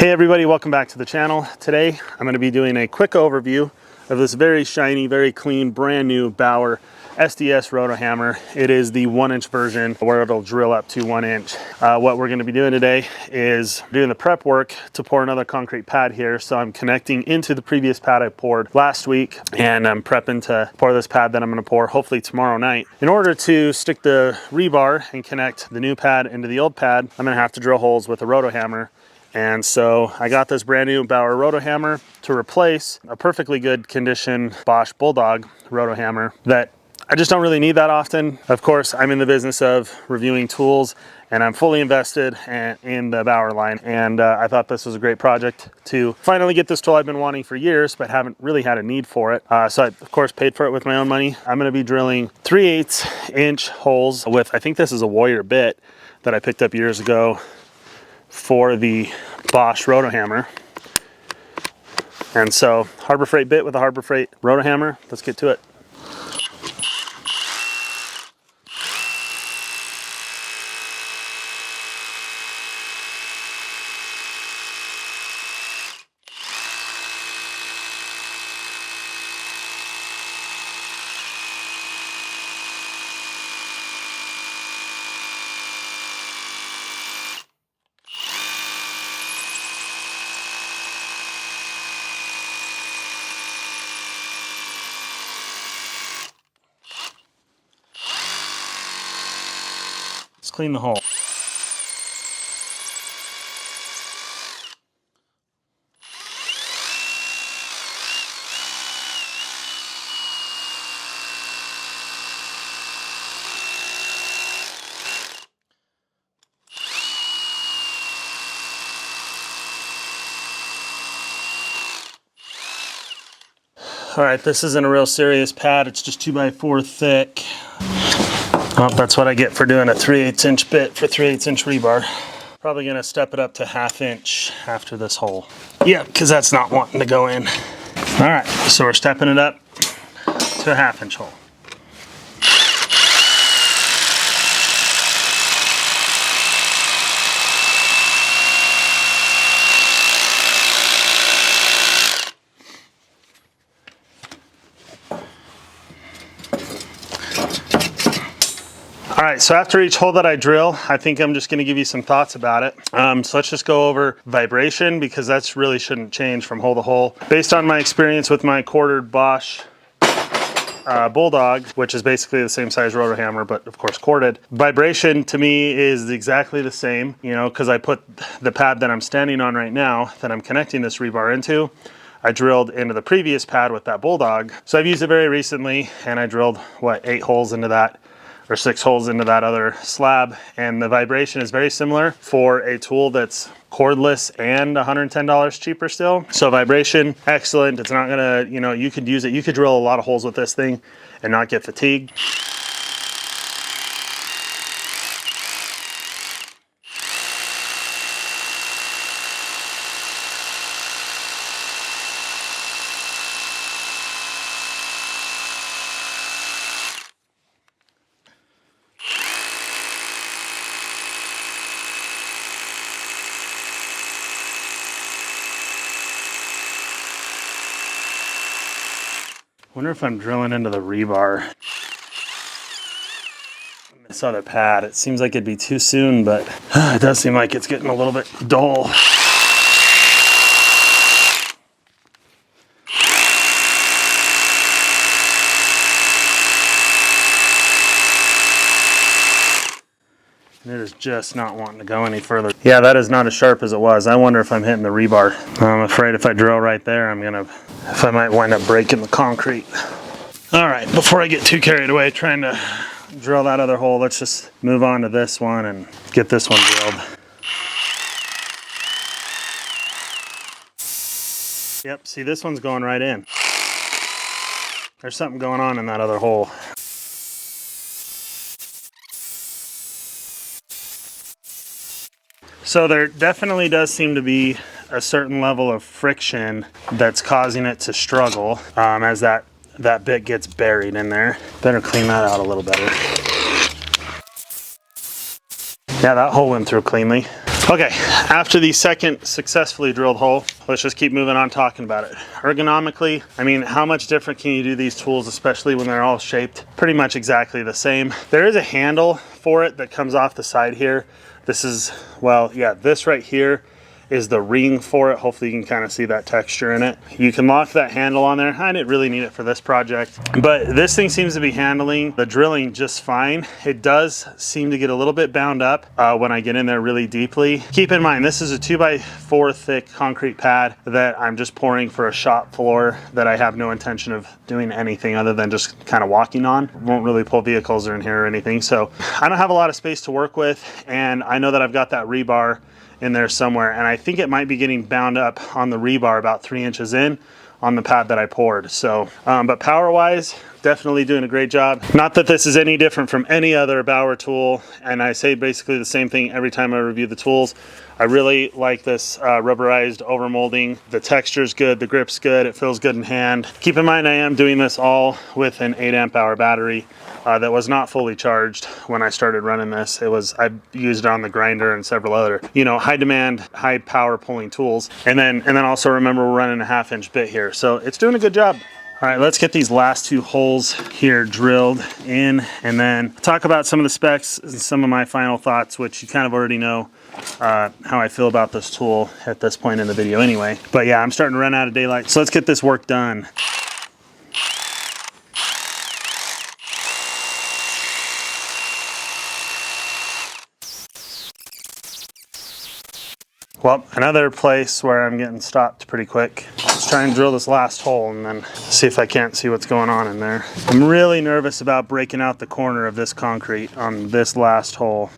Hey everybody, welcome back to the channel. Today I'm going to be doing a quick overview of this very shiny, very clean, brand new Bauer SDS Roto Hammer. It is the 1-inch version where it'll drill up to 1 inch. What we're going to be doing today is doing the prep work to pour another concrete pad here. So I'm connecting into the previous pad I poured last week, and I'm prepping to pour this pad that I'm going to pour hopefully tomorrow night. In order to stick the rebar and connect the new pad into the old pad, I'm going to have to drill holes with a Roto Hammer. And so I got this brand new Bauer Roto Hammer to replace a perfectly good condition Bosch Bulldog Roto Hammer that I just don't really need that often. Of course, I'm in the business of reviewing tools and I'm fully invested in the Bauer line. And I thought this was a great project to finally get this tool I've been wanting for years, but haven't really had a need for it. So I, of course, paid for it with my own money. I'm gonna be drilling 3/8 inch holes with, I think this is a Warrior bit that I picked up years ago for the Bosch Roto Hammer. And so Harbor Freight bit with a Harbor Freight Roto Hammer. Let's get to it. Let's clean the hole. All right, this isn't a real serious pad. It's just 2x4 thick. Well, that's what I get for doing a 3/8 inch bit for 3/8 inch rebar. Probably gonna step it up to 1/2 inch after this hole. Yeah, because that's not wanting to go in. All right, so we're stepping it up to a 1/2 inch hole. All right, so after each hole that I drill, I think I'm just gonna give you some thoughts about it. So let's just go over vibration, because that's really shouldn't change from hole to hole. Based on my experience with my quartered Bosch Bulldog, which is basically the same size rotor hammer, but of course corded, vibration to me is exactly the same, you know, because I put the pad that I'm standing on right now, that I'm connecting this rebar into, I drilled into the previous pad with that Bulldog. So I've used it very recently, and I drilled, what, 8 holes into that, or 6 holes into that other slab, and the vibration is very similar for a tool that's cordless and $110 cheaper still. So vibration, excellent. It's not gonna, you know, you could use it, you could drill a lot of holes with this thing and not get fatigued. Wonder if I'm drilling into the rebar. This other pad, it seems like it'd be too soon, but it does seem like it's getting a little bit dull. And it is just not wanting to go any further. Yeah, that is not as sharp as it was. I wonder if I'm hitting the rebar. I'm afraid if I drill right there, I might wind up breaking the concrete. All right, before I get too carried away trying to drill that other hole, let's just move on to this one and get this one drilled. Yep, see, this one's going right in. There's something going on in that other hole. So there definitely does seem to be a certain level of friction that's causing it to struggle as that bit gets buried in there. Better clean that out a little better. Yeah, that hole went through cleanly. Okay, after the second successfully drilled hole, let's just keep moving on talking about it. Ergonomically, I mean, how much different can you do these tools, especially when they're all shaped pretty much exactly the same? There is a handle for it that comes off the side here. This is, well, yeah, this right here is the ring for it. Hopefully you can kind of see that texture in it. You can lock that handle on there. I didn't really need it for this project, but this thing seems to be handling the drilling just fine. It does seem to get a little bit bound up when I get in there really deeply. Keep in mind, this is a 2x4 thick concrete pad that I'm just pouring for a shop floor that I have no intention of doing anything other than just kind of walking on. Won't really pull vehicles in here or anything. So I don't have a lot of space to work with, and I know that I've got that rebar in there somewhere, and I think it might be getting bound up on the rebar about 3 inches in on the pad that I poured. So, but power wise, definitely doing a great job. Not that this is any different from any other Bauer tool, and I say basically the same thing every time I review the tools. I really like this rubberized overmolding. The texture's good, the grip's good, it feels good in hand. Keep in mind I am doing this all with an 8 amp hour battery that was not fully charged when I started running this. I used it on the grinder and several other, you know, high demand, high power pulling tools. And then also remember we're running a 1/2 inch bit here. So it's doing a good job. All right, let's get these last 2 holes here drilled in and then talk about some of the specs and some of my final thoughts, which you kind of already know how I feel about this tool at this point in the video anyway. But yeah, I'm starting to run out of daylight, so let's get this work done. Well, another place where I'm getting stopped pretty quick. Let's try and drill this last hole and then see if I can't see what's going on in there. I'm really nervous about breaking out the corner of this concrete on this last hole.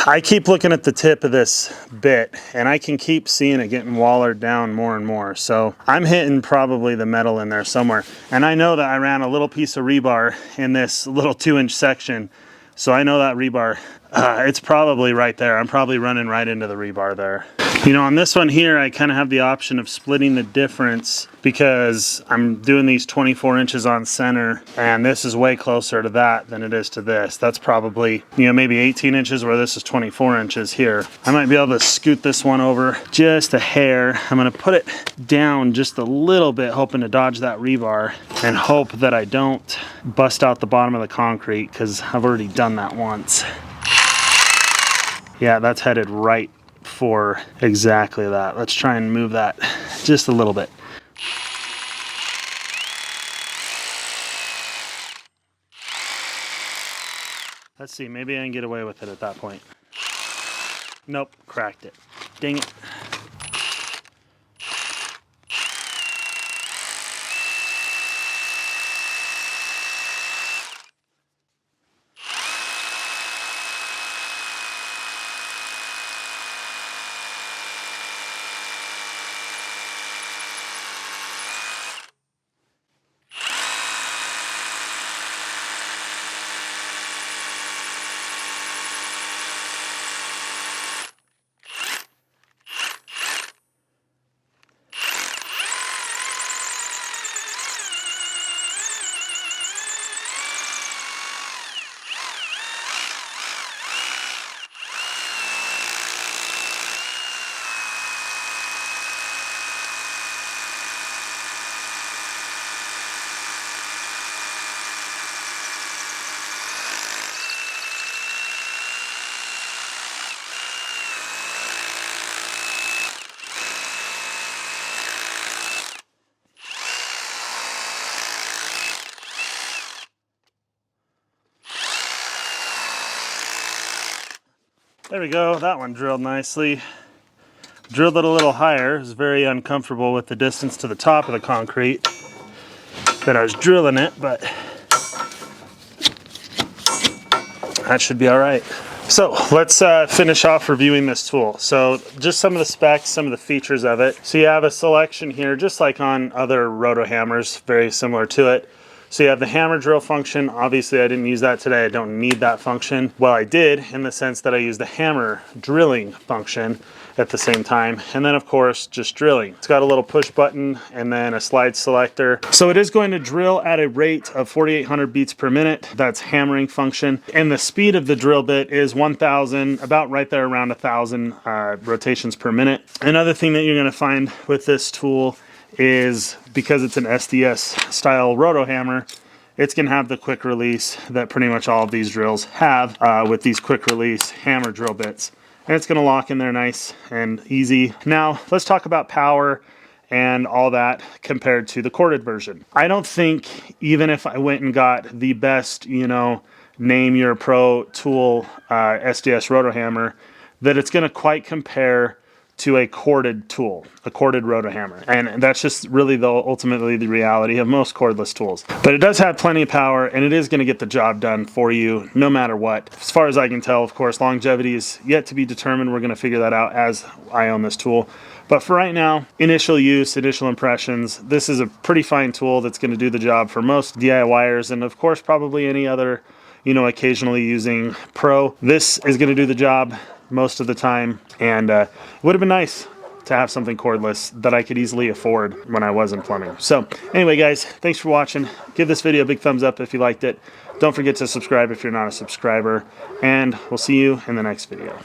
I keep looking at the tip of this bit and I can keep seeing it getting wallered down more and more. So I'm hitting probably the metal in there somewhere. And I know that I ran a little piece of rebar in this little 2-inch section. So I know that rebar, it's probably right there. I'm probably running right into the rebar there. You know, on this one here, I kind of have the option of splitting the difference because I'm doing these 24 inches on center, and this is way closer to that than it is to this. That's probably, you know, maybe 18 inches where this is 24 inches here. I might be able to scoot this one over just a hair. I'm gonna put it down just a little bit, hoping to dodge that rebar and hope that I don't bust out the bottom of the concrete because I've already done that once. Yeah, that's headed right for exactly that. Let's try and move that just a little bit. Let's see, maybe I can get away with it at that point. Nope, cracked it. Dang it. There we go, that one drilled nicely. Drilled it a little higher. It was very uncomfortable with the distance to the top of the concrete that I was drilling it, but that should be all right. So let's finish off reviewing this tool. So just some of the specs, some of the features of it. So you have a selection here, just like on other roto hammers, very similar to it. So you have the hammer drill function. Obviously I didn't use that today. I don't need that function. Well, I did, in the sense that I use the hammer drilling function at the same time. And then of course, just drilling. It's got a little push button and then a slide selector. So it is going to drill at a rate of 4,800 beats per minute. That's hammering function. And the speed of the drill bit is 1,000, about right there around 1,000 rotations per minute. Another thing that you're gonna find with this tool is, because it's an SDS style roto hammer, it's gonna have the quick release that pretty much all of these drills have with these quick release hammer drill bits. And it's gonna lock in there nice and easy. Now, let's talk about power and all that compared to the corded version. I don't think, even if I went and got the best, you know, name your pro tool SDS roto hammer, that it's gonna quite compare to a corded tool, a corded roto hammer. And that's just really ultimately the reality of most cordless tools. But it does have plenty of power, and it is gonna get the job done for you no matter what. As far as I can tell, of course, longevity is yet to be determined. We're gonna figure that out as I own this tool. But for right now, initial use, initial impressions, this is a pretty fine tool that's gonna do the job for most DIYers, and of course, probably any other, you know, occasionally using pro. This is gonna do the job most of the time, and it would have been nice to have something cordless that I could easily afford when I was in plumbing. So anyway, guys, thanks for watching. Give this video a big thumbs up if you liked it. Don't forget to subscribe if you're not a subscriber, and we'll see you in the next video.